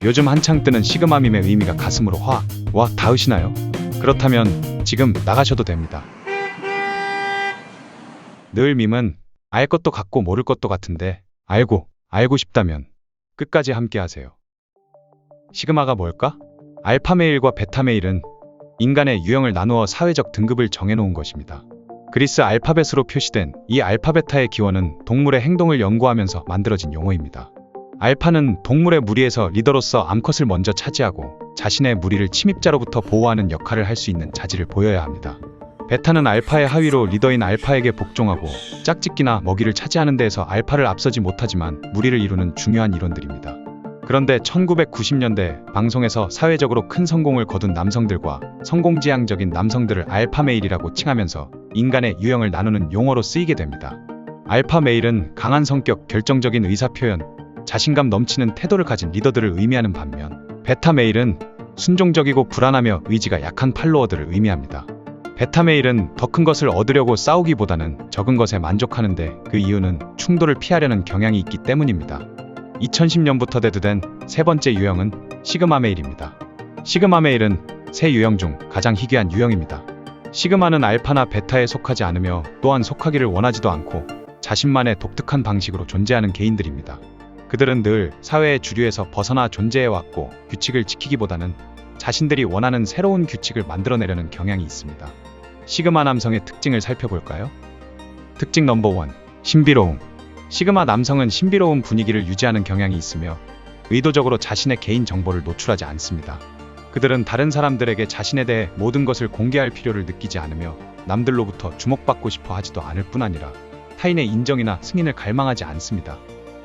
요즘 한창 뜨는 시그마 밈의 의미가 가슴으로 확 닿으시나요? 그렇다면 지금 나가셔도 됩니다. 늘 밈은 알 것도 같고 모를 것도 같은데 알고 싶다면 끝까지 함께 하세요. 시그마가 뭘까? 알파 메일과 베타 메일은 인간의 유형을 나누어 사회적 등급을 정해놓은 것입니다. 그리스 알파벳으로 표시된 이 알파베타의 기원은 동물의 행동을 연구하면서 만들어진 용어입니다. 알파는 동물의 무리에서 리더로서 암컷을 먼저 차지하고 자신의 무리를 침입자로부터 보호하는 역할을 할 수 있는 자질을 보여야 합니다. 베타는 알파의 하위로 리더인 알파에게 복종하고 짝짓기나 먹이를 차지하는 데에서 알파를 앞서지 못하지만 무리를 이루는 중요한 이론들입니다. 그런데 1990년대 방송에서 사회적으로 큰 성공을 거둔 남성들과 성공지향적인 남성들을 알파 메일이라고 칭하면서 인간의 유형을 나누는 용어로 쓰이게 됩니다. 알파 메일은 강한 성격, 결정적인 의사표현, 자신감 넘치는 태도를 가진 리더들을 의미하는 반면 베타 메일은 순종적이고 불안하며 의지가 약한 팔로워들을 의미합니다. 베타 메일은 더 큰 것을 얻으려고 싸우기보다는 적은 것에 만족하는데 그 이유는 충돌을 피하려는 경향이 있기 때문입니다. 2010년부터 대두된 세 번째 유형은 시그마 메일입니다. 시그마 메일은 세 유형 중 가장 희귀한 유형입니다. 시그마는 알파나 베타에 속하지 않으며 또한 속하기를 원하지도 않고 자신만의 독특한 방식으로 존재하는 개인들입니다. 그들은 늘 사회의 주류에서 벗어나 존재해왔고 규칙을 지키기보다는 자신들이 원하는 새로운 규칙을 만들어내려는 경향이 있습니다. 시그마 남성의 특징을 살펴볼까요? 특징 넘버 1. 신비로움. 시그마 남성은 신비로운 분위기를 유지하는 경향이 있으며 의도적으로 자신의 개인 정보를 노출하지 않습니다. 그들은 다른 사람들에게 자신에 대해 모든 것을 공개할 필요를 느끼지 않으며 남들로부터 주목받고 싶어 하지도 않을 뿐 아니라 타인의 인정이나 승인을 갈망하지 않습니다.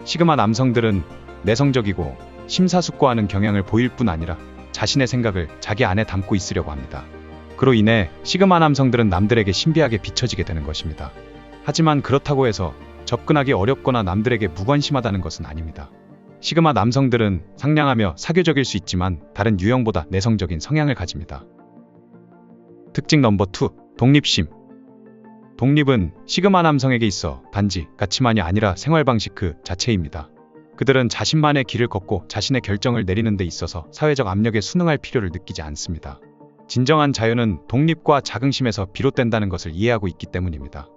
시그마 남성들은 내성적이고 심사숙고하는 경향을 보일 뿐 아니라 자신의 생각을 자기 안에 담고 있으려고 합니다. 그로 인해 시그마 남성들은 남들에게 신비하게 비춰지게 되는 것입니다. 하지만 그렇다고 해서 접근하기 어렵거나 남들에게 무관심하다는 것은 아닙니다. 시그마 남성들은 상냥하며 사교적일 수 있지만 다른 유형보다 내성적인 성향을 가집니다. 특징 넘버 2. 독립심. 독립은 시그마 남성에게 있어 단지 가치만이 아니라 생활 방식 그 자체입니다. 그들은 자신만의 길을 걷고 자신의 결정을 내리는 데 있어서 사회적 압력에 순응할 필요를 느끼지 않습니다. 진정한 자유는 독립과 자긍심에서 비롯된다는 것을 이해하고 있기 때문입니다.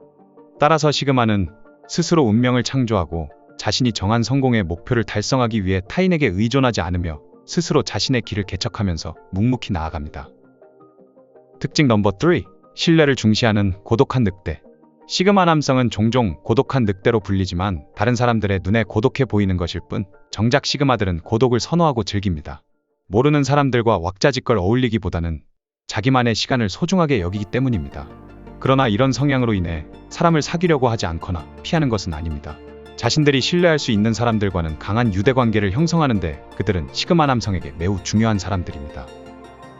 따라서 시그마는 스스로 운명을 창조하고 자신이 정한 성공의 목표를 달성하기 위해 타인에게 의존하지 않으며 스스로 자신의 길을 개척하면서 묵묵히 나아갑니다. 특징 넘버 3. 신뢰를 중시하는 고독한 늑대. 시그마 남성은 종종 고독한 늑대로 불리지만 다른 사람들의 눈에 고독해 보이는 것일 뿐 정작 시그마들은 고독을 선호하고 즐깁니다. 모르는 사람들과 왁자지껄 어울리기보다는 자기만의 시간을 소중하게 여기기 때문입니다. 그러나 이런 성향으로 인해 사람을 사귀려고 하지 않거나 피하는 것은 아닙니다. 자신들이 신뢰할 수 있는 사람들과는 강한 유대관계를 형성하는데 그들은 시그마 남성에게 매우 중요한 사람들입니다.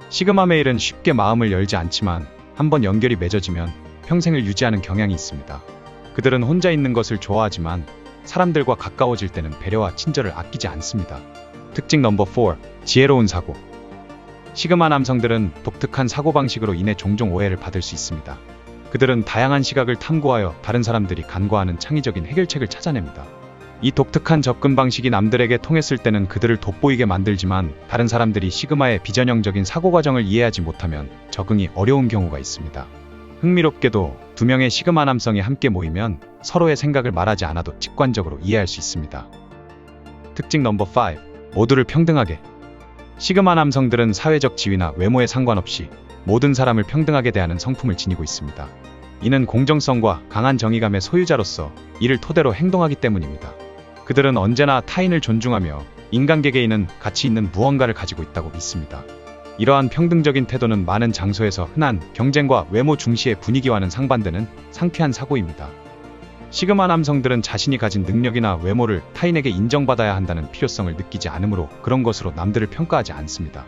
시그마 메일은 쉽게 마음을 열지 않지만 한번 연결이 맺어지면 평생을 유지하는 경향이 있습니다. 그들은 혼자 있는 것을 좋아하지만 사람들과 가까워질 때는 배려와 친절을 아끼지 않습니다. 특징 넘버 4. 지혜로운 사고. 시그마 남성들은 독특한 사고방식으로 인해 종종 오해를 받을 수 있습니다. 그들은 다양한 시각을 탐구하여 다른 사람들이 간과하는 창의적인 해결책을 찾아냅니다. 이 독특한 접근 방식이 남들에게 통했을 때는 그들을 돋보이게 만들지만 다른 사람들이 시그마의 비전형적인 사고 과정을 이해하지 못하면 적응이 어려운 경우가 있습니다. 흥미롭게도 두 명의 시그마 남성이 함께 모이면 서로의 생각을 말하지 않아도 직관적으로 이해할 수 있습니다. 특징 넘버 5. 모두를 평등하게. 시그마 남성들은 사회적 지위나 외모에 상관없이 모든 사람을 평등하게 대하는 성품을 지니고 있습니다. 이는 공정성과 강한 정의감의 소유자로서 이를 토대로 행동하기 때문입니다. 그들은 언제나 타인을 존중하며 인간계에는 가치 있는 무언가를 가지고 있다고 믿습니다. 이러한 평등적인 태도는 많은 장소에서 흔한 경쟁과 외모 중시의 분위기와는 상반되는 상쾌한 사고입니다. 시그마 남성들은 자신이 가진 능력이나 외모를 타인에게 인정받아야 한다는 필요성을 느끼지 않으므로 그런 것으로 남들을 평가하지 않습니다.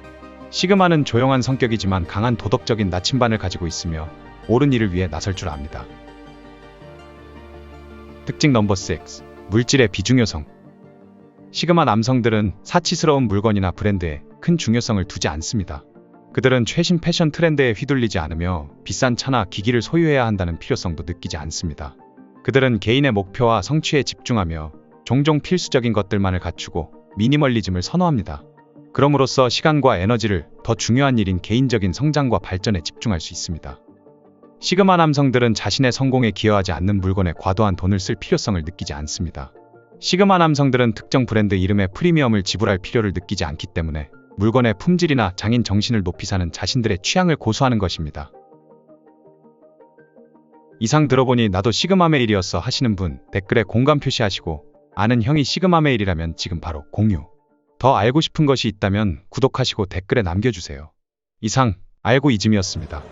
시그마는 조용한 성격이지만 강한 도덕적인 나침반을 가지고 있으며 옳은 일을 위해 나설 줄 압니다. 특징 넘버 6. 물질의 비중요성. 시그마 남성들은 사치스러운 물건이나 브랜드에 큰 중요성을 두지 않습니다. 그들은 최신 패션 트렌드에 휘둘리지 않으며 비싼 차나 기기를 소유해야 한다는 필요성도 느끼지 않습니다. 그들은 개인의 목표와 성취에 집중하며 종종 필수적인 것들만을 갖추고 미니멀리즘을 선호합니다. 그럼으로써 시간과 에너지를 더 중요한 일인 개인적인 성장과 발전에 집중할 수 있습니다. 시그마 남성들은 자신의 성공에 기여하지 않는 물건에 과도한 돈을 쓸 필요성을 느끼지 않습니다. 시그마 남성들은 특정 브랜드 이름의 프리미엄을 지불할 필요를 느끼지 않기 때문에 물건의 품질이나 장인 정신을 높이 사는 자신들의 취향을 고수하는 것입니다. 이상 들어보니 나도 시그마 메일이었어 하시는 분 댓글에 공감 표시하시고, 아는 형이 시그마 메일이라면 지금 바로 공유. 더 알고 싶은 것이 있다면 구독하시고 댓글에 남겨주세요. 이상 알고 이즘이었습니다.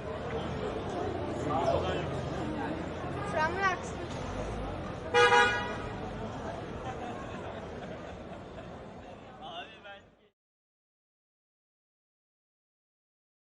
From Laxmi.